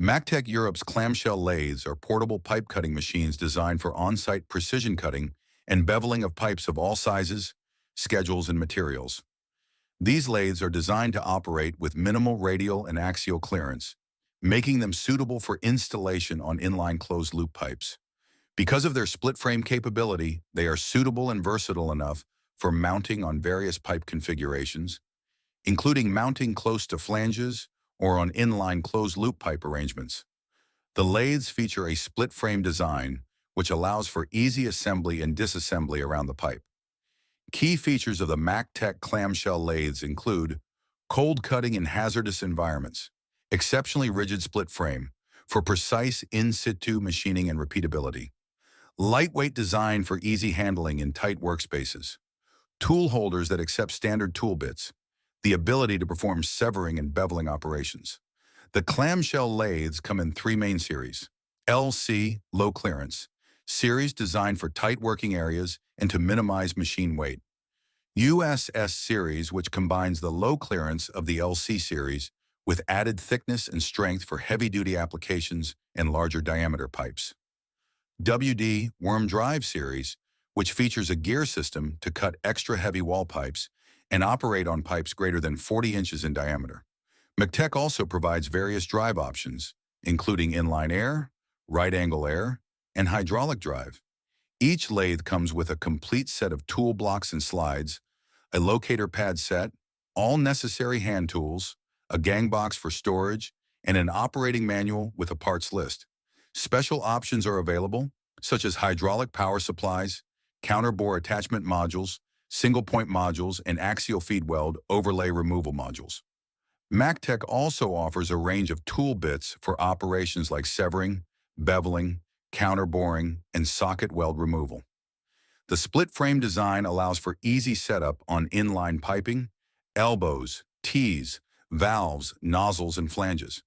Mactech Europe's clamshell lathes are portable pipe cutting machines designed for on-site precision cutting and beveling of pipes of all sizes, schedules, and materials. These lathes are designed to operate with minimal radial and axial clearance, making them suitable for installation on inline closed-loop pipes. Because of their split-frame capability, they are suitable and versatile enough for mounting on various pipe configurations, including mounting close to flanges or on inline closed-loop pipe arrangements. The lathes feature a split-frame design, which allows for easy assembly and disassembly around the pipe. Key features of the Mactech clamshell lathes include cold cutting in hazardous environments, exceptionally rigid split frame for precise in-situ machining and repeatability, lightweight design for easy handling in tight workspaces, tool holders that accept standard tool bits, the ability to perform severing and beveling operations. The clamshell lathes come in three main series: LC, low clearance, series designed for tight working areas and to minimize machine weight; USS series, which combines the low clearance of the LC series with added thickness and strength for heavy-duty applications and larger diameter pipes; WD worm drive series, which features a gear system to cut extra heavy wall pipes and operate on pipes greater than 40 inches in diameter. Mactech also provides various drive options, including inline air, right-angle air, and hydraulic drive. Each lathe comes with a complete set of tool blocks and slides, a locator pad set, all necessary hand tools, a gang box for storage, and an operating manual with a parts list. Special options are available, such as hydraulic power supplies, counter bore attachment modules, single-point modules, and axial feed weld overlay removal modules. Mactech also offers a range of tool bits for operations like severing, beveling, counter boring, and socket weld removal. The split frame design allows for easy setup on inline piping, elbows, T's, valves, nozzles, and flanges.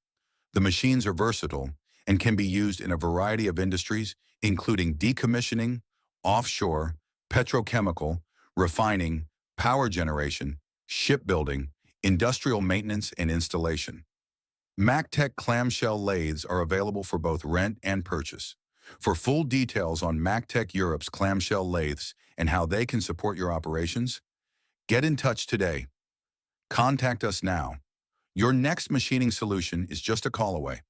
The machines are versatile and can be used in a variety of industries, including decommissioning, offshore, petrochemical, refining, power generation, shipbuilding, industrial maintenance, and installation. Mactech clamshell lathes are available for both rent and purchase. For full details on Mactech Europe's clamshell lathes and how they can support your operations, get in touch today. Contact us now. Your next machining solution is just a call away.